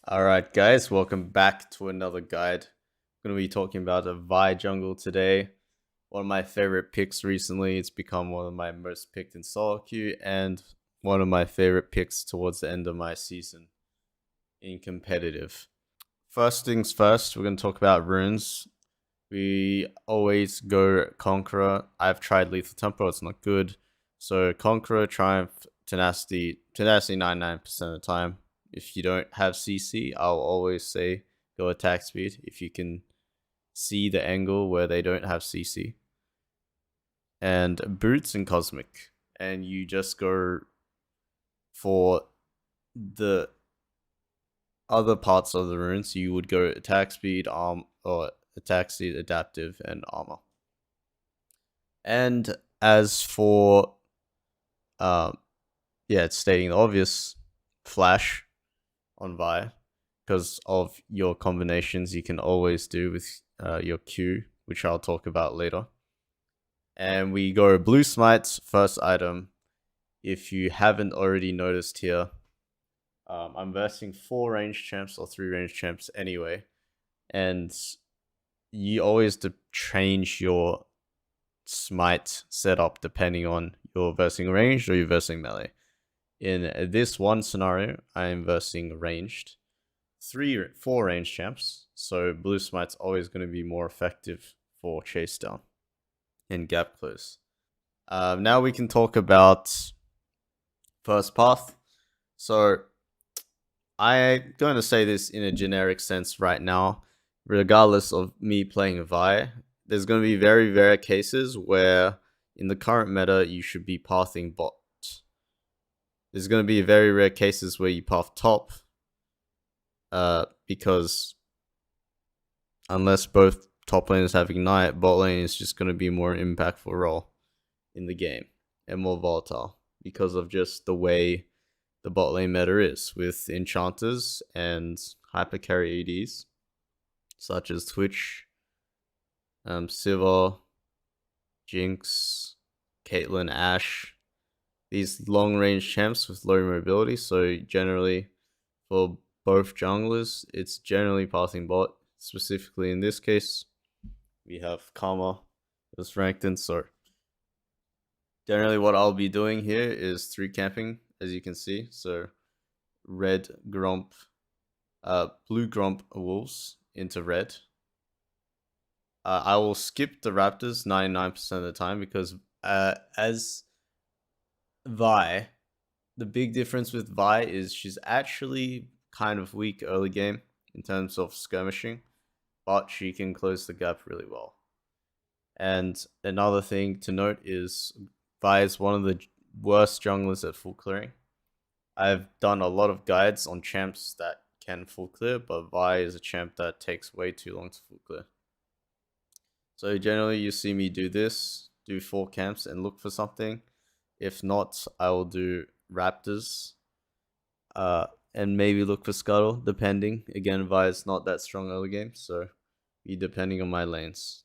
Alright guys, welcome back to another guide. I'm going to be talking about a Vi jungle today. One of my favorite picks recently. It's become one of my most picked in solo queue and one of my favorite picks towards the end of my season in competitive. First things first, we're going to talk about runes. We always go Conqueror. I've tried Lethal Tempo, it's not good. So Conqueror, Triumph, Tenacity 99% of the time. If you don't have CC, I'll always say go attack speed if you can see the angle where they don't have CC. And Boots and Cosmic. And you just go for the other parts of the runes. You would go attack speed, or attack speed, adaptive, and armor. And as for, it's stating the obvious, Flash on Vi, because of your combinations you can always do with your Q, which I'll talk about later. And we go Blue Smite's first item. If you haven't already noticed here, I'm versing 4 range champs or 3 range champs anyway, and you always change your smite setup depending on your versing ranged or your versing melee. In this one scenario, I am versing ranged, 4 range champs, so blue smite's always going to be more effective for chase down and gap close. Now we can talk about first path. So I'm going to say this in a generic sense right now. Regardless of me playing Vi, there's going to be very rare cases where in the current meta you should be pathing bot. There's going to be very rare cases where you path top, because unless both top laners have ignite, bot lane is just going to be more impactful role in the game and more volatile because of just the way the bot lane meta is with enchanters and hyper carry ADs such as Twitch, Sivir, Jinx, Caitlyn, Ashe. These long range champs with low mobility, so generally for both junglers, it's generally pathing bot. Specifically in this case, we have Karma as ranked in, so generally what I'll be doing here is 3 camping, as you can see. So red Gromp, blue Gromp wolves into red. I will skip the Raptors 99% of the time because as Vi, the big difference with Vi is she's actually kind of weak early game in terms of skirmishing, but she can close the gap really well. And another thing to note is Vi is one of the worst junglers at full clearing. I've done a lot of guides on champs that can full clear, but Vi is a champ that takes way too long to full clear. So generally you see me do this, do 4 camps and look for something. If not, I will do Raptors, and maybe look for Scuttle, depending. Again, Vi is not that strong early game, so be depending on my lanes.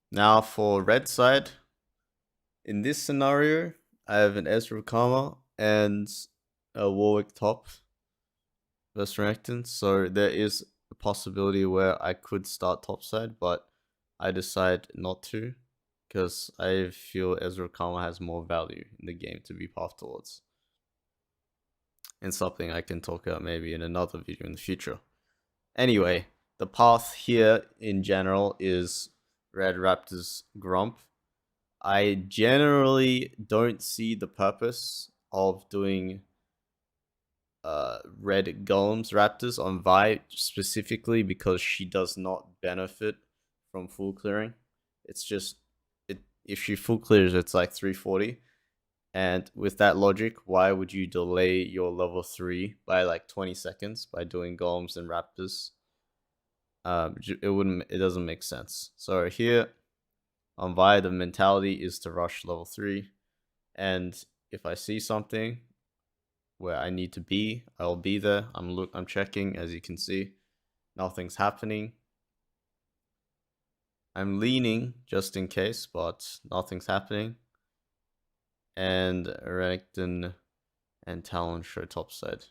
Now for red side, in this scenario, I have an Ezreal Karma and a Warwick top versus Renekton, so there is a possibility where I could start top side, but I decide not to because I feel Ezreal Karma has more value in the game to be pathed towards. And something I can talk about maybe in another video in the future. Anyway, the path here in general is Red Raptors Gromp. I generally don't see the purpose of doing Red Golems Raptors on Vi specifically because she does not benefit from full clearing. It's just if she full clears, it's like 340. And with that logic, why would you delay your level 3 by like 20 seconds by doing Golems and Raptors? It doesn't make sense. So here on Vi, the mentality is to rush level 3. And if I see something where I need to be, I'll be there. I'm checking, as you can see. Nothing's happening. I'm leaning just in case, but nothing's happening. And Renekton and Talon show topside.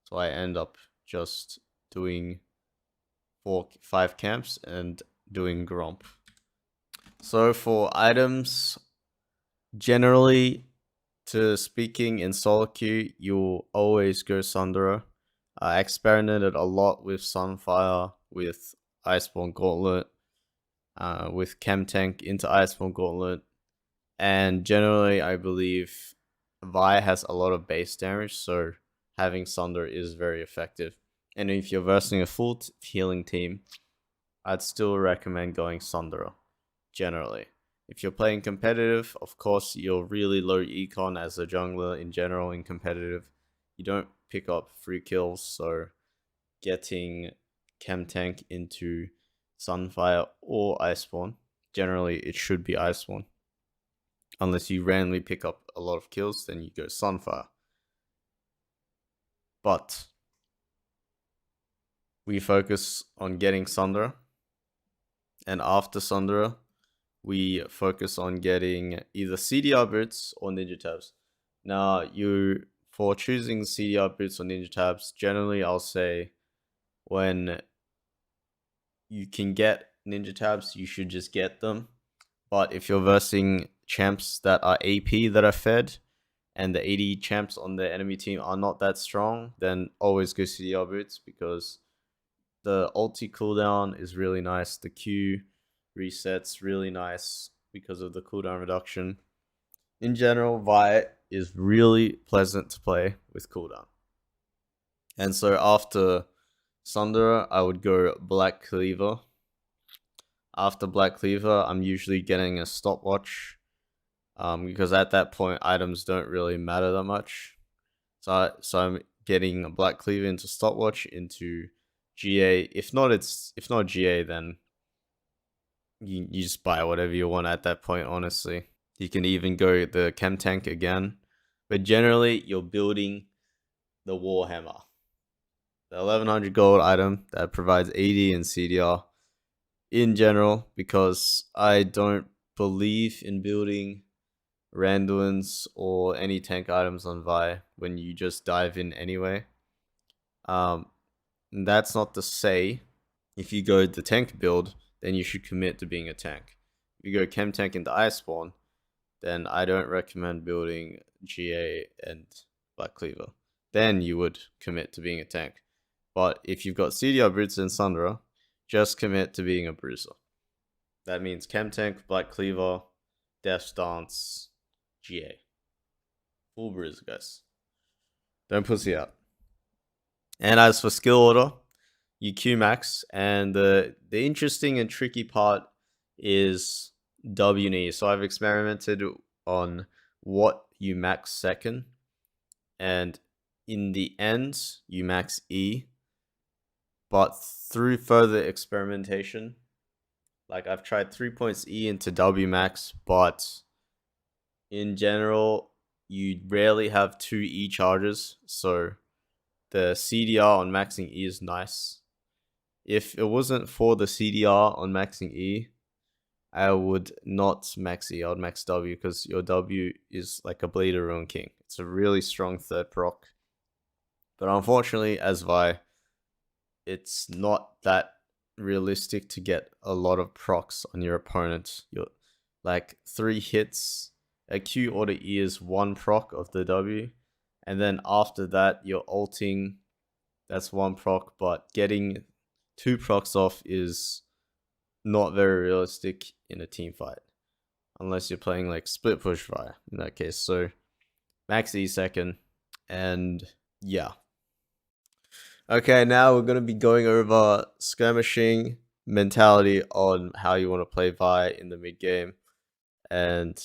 So I end up just doing 5 camps and doing Gromp. So for items, generally to speaking in solo queue, you'll always go Sundra. I experimented a lot with Sunfire, with Iceborne Gauntlet, with Chem Tank into Iceborne Gauntlet, and generally I believe Vi has a lot of base damage, so having Sunder is very effective. And if you're versing a full healing team, I'd still recommend going Sundra, generally. If you're playing competitive, of course, you're really low econ as a jungler in general in competitive. You don't pick up free kills, so getting Chem Tank into Sunfire or Iceborne, generally it should be Iceborne. Unless you randomly pick up a lot of kills, then you go Sunfire. But we focus on getting Sundra, and after Sundra, we focus on getting either CDR boots or ninja tabs. Now, for choosing CDR boots or ninja tabs, generally I'll say when you can get ninja tabs, you should just get them. But if you're versing champs that are AP that are fed, and the AD champs on the enemy team are not that strong, then always go CDR boots, because the ulti cooldown is really nice. The Q resets really nice because of the cooldown reduction. In general, Vi is really pleasant to play with cooldown. And so after Sundra, I would go Black Cleaver. After Black Cleaver, I'm usually getting a stopwatch, because at that point items don't really matter that much. So I'm getting a Black Cleaver into stopwatch into GA. If not GA, then you just buy whatever you want at that point, honestly. You can even go the Chem Tank again. But generally, you're building the Warhammer. The 1100 gold item that provides AD and CDR in general, because I don't believe in building Randuins or any tank items on Vi when you just dive in anyway. That's not to say if you go the tank build, then you should commit to being a tank. If you go Chem Tank into Iceborne, then I don't recommend building GA and Black Cleaver. Then you would commit to being a tank. But if you've got CDR Bruiser and Sundra, just commit to being a bruiser. That means Chem Tank, Black Cleaver, Death Stance, GA. Full bruiser, guys. Don't pussy out. And as for skill order, you Q max, and the interesting and tricky part is W and E. So I've experimented on what you max second, and in the end, you max E. But through further experimentation, like I've tried 3 points E into W max, but in general, you rarely have 2 E charges, so the CDR on maxing E is nice. If it wasn't for the CDR on maxing E, I would not max E, I would max W, because your W is like a Bleed of Ruin King. It's a really strong third proc. But unfortunately, as Vi, it's not that realistic to get a lot of procs on your opponent. You're like 3 hits. A Q or the E is 1 proc of the W. And then after that, you're ulting. That's 1 proc, but getting 2 procs off is not very realistic in a team fight. Unless you're playing like split push Vi in that case. So max E second. And yeah. Okay, now we're going to be going over skirmishing mentality on how you want to play Vi in the mid game, and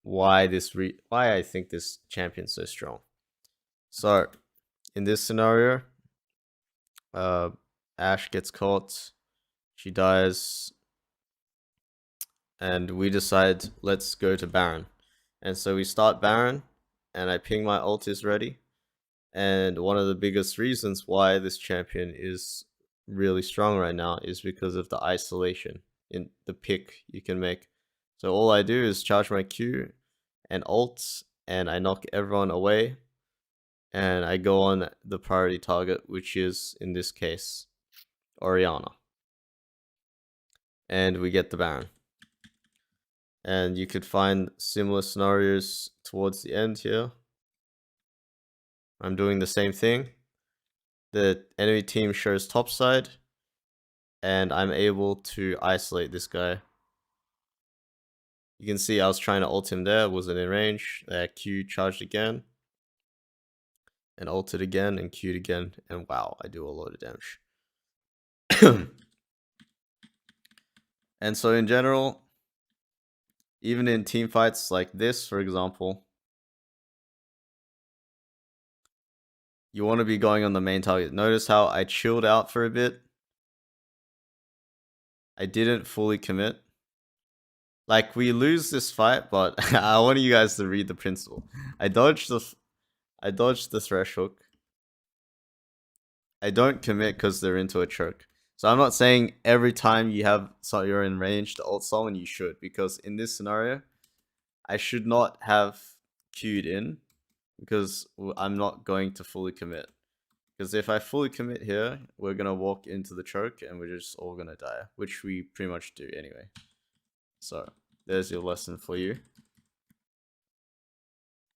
why I think this champion's so strong. So in this scenario, Ashe gets caught, she dies, and we decide let's go to Baron. And so we start Baron, and I ping my ult is ready. And one of the biggest reasons why this champion is really strong right now is because of the isolation in the pick you can make. So all I do is charge my Q and ult, and I knock everyone away. and I go on the priority target, which is, in this case, Orianna. And we get the Baron. And you could find similar scenarios towards the end here. I'm doing the same thing. The enemy team shows topside, and I'm able to isolate this guy. You can see I was trying to ult him there, wasn't in range. Q charged again, and ulted again, and Q'd again, and wow, I do a lot of damage. And so in general, even in team fights like this, for example, you want to be going on the main target. Notice how I chilled out for a bit. I didn't fully commit. Like, we lose this fight, but I want you guys to read the principle. I dodged the thresh hook. I don't commit because they're into a choke. So I'm not saying every time you're in range to ult someone you should, because in this scenario, I should not have queued in because I'm not going to fully commit. Because if I fully commit here, we're gonna walk into the choke and we're just all gonna die, which we pretty much do anyway. So there's your lesson for you.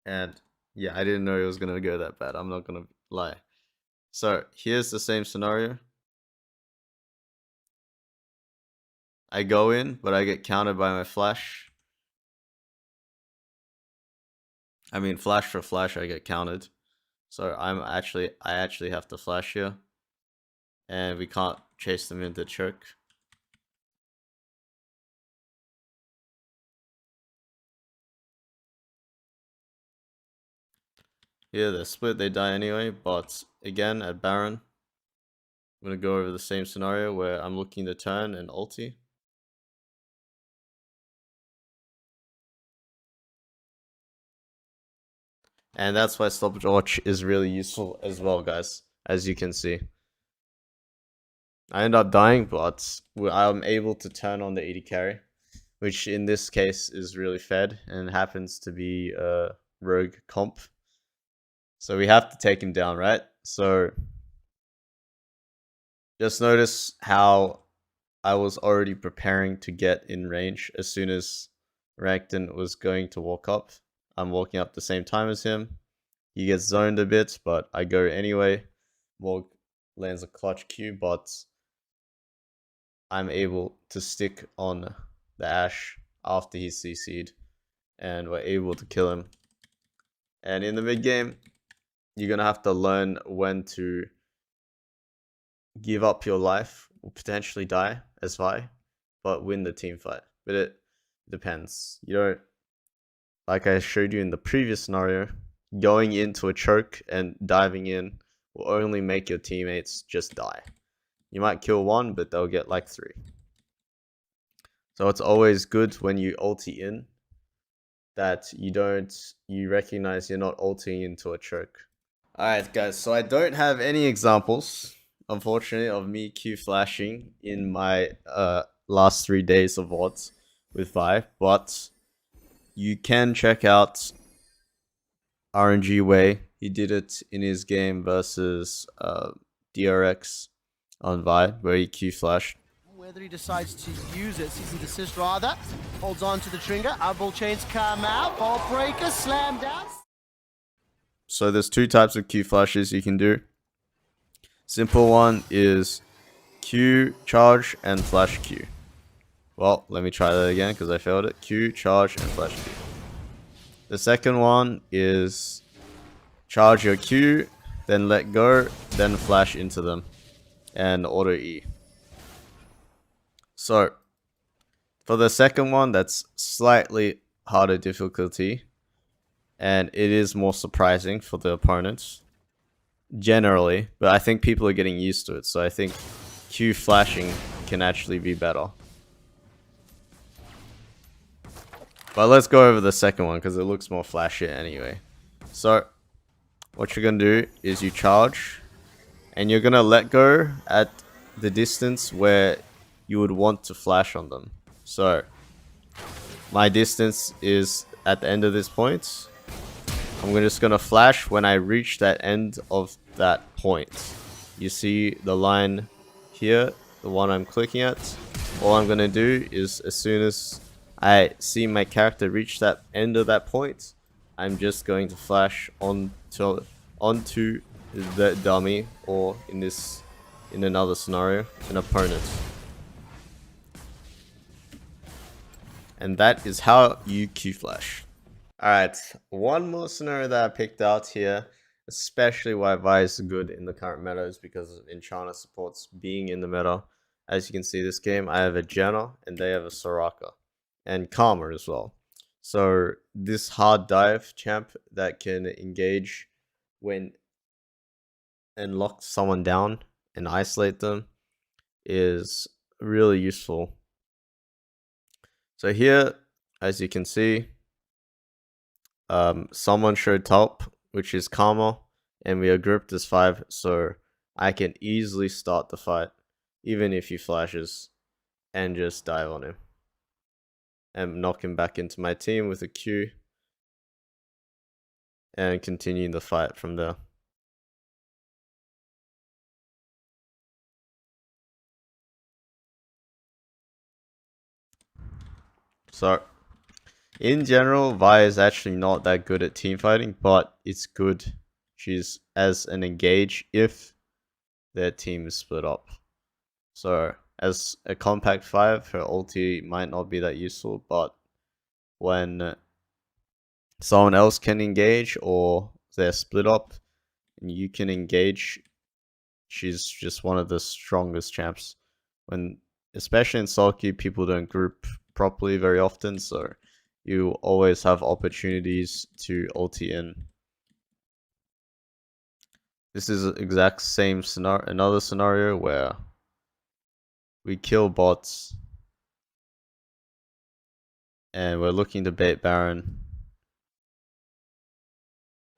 And yeah, I didn't know it was gonna go that bad. I'm not gonna lie. So here's the same scenario. I go in, but I get countered by my flash. I mean, flash for flash, I get countered. So I actually have to flash here. And we can't chase them into choke. Here, they're split, they die anyway, but again, at Baron, I'm going to go over the same scenario where I'm looking to turn and ulti. And that's why stopwatch is really useful as well, guys, as you can see. I end up dying, but I'm able to turn on the AD carry, which in this case is really fed and happens to be a rogue comp. So we have to take him down, right? So just notice how I was already preparing to get in range as soon as Rakton was going to walk up. I'm walking up the same time as him. He gets zoned a bit, but I go anyway. Morg lands a clutch Q, but I'm able to stick on the Ashe after he's CC'd, and we're able to kill him. And in the mid game, you're gonna have to learn when to give up your life or potentially die as Vi, but win the team fight. But it depends. You don't, like I showed you in the previous scenario, going into a choke and diving in will only make your teammates just die. You might kill one, but they'll get like 3. So it's always good when you ulti in that you recognize you're not ulting into a choke. Alright guys, so I don't have any examples, unfortunately, of me Q flashing in my last 3 days of VODs with Vi, but you can check out RNG Way. He did it in his game versus DRX on Vi, where he Q flashed. Whether he decides to use it, season desist rather, holds on to the trigger, eyeball chains come out, ball breaker, slam down. So there's 2 types of Q flashes you can do. Simple one is Q, charge, and flash Q. Well, let me try that again because I failed it. Q, charge, and flash Q. The second one is charge your Q, then let go, then flash into them, and auto E. So, for the second one, that's slightly harder difficulty, and it is more surprising for the opponents, generally, but I think people are getting used to it, so I think Q flashing can actually be better. But let's go over the second one, because it looks more flashy anyway. So, what you're going to do is you charge, and you're going to let go at the distance where you would want to flash on them. So, my distance is at the end of this point. I'm just gonna flash when I reach that end of that point. You see the line here, the one I'm clicking at. All I'm gonna do is, as soon as I see my character reach that end of that point, I'm just going to flash onto the dummy, or in another scenario, an opponent. And that is how you Q-flash. Alright, one more scenario that I picked out here, especially why Vi is good in the current meta, is because Enchanter supports being in the meta. As you can see, this game, I have a Janna, and they have a Soraka. And Karma as well. So, this hard dive champ that can engage when and lock someone down and isolate them is really useful. So here, as you can see, someone showed top, which is Karma, and we are grouped as 5, so I can easily start the fight, even if he flashes, and just dive on him. And knock him back into my team with a Q, and continue the fight from there. So, in general, Vi is actually not that good at team fighting, but it's good she's as an engage if their team is split up. So, as a compact 5, her ulti might not be that useful, but when someone else can engage or they're split up and you can engage, she's just one of the strongest champs. When, especially in solo queue, people don't group properly very often, so you always have opportunities to ulti in. This is the exact same scenario, another scenario where we kill bots and we're looking to bait Baron,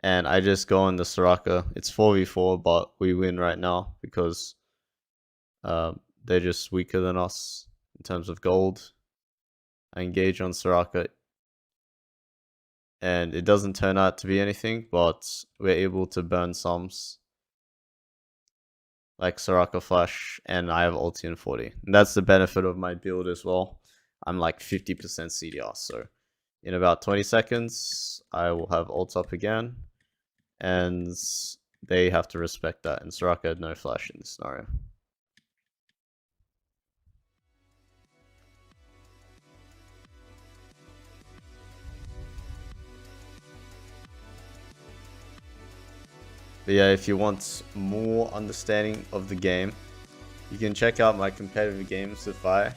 and I just go on the Soraka. It's 4v4, but we win right now because they're just weaker than us in terms of gold. I engage on Soraka, and it doesn't turn out to be anything, but we're able to burn sums like Soraka flash, and I have ulti in 40. And that's the benefit of my build as well. I'm like 50% CDR, so in about 20 seconds, I will have ult up again, and they have to respect that, and Soraka had no flash in this scenario. But yeah, if you want more understanding of the game, you can check out my competitive games with Vi,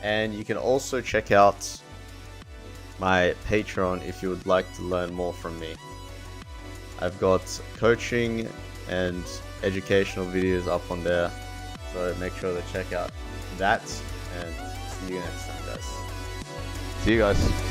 and you can also check out my Patreon if you would like to learn more from me. I've got coaching and educational videos up on there, so make sure to check out that, and see you next time, guys. See you guys.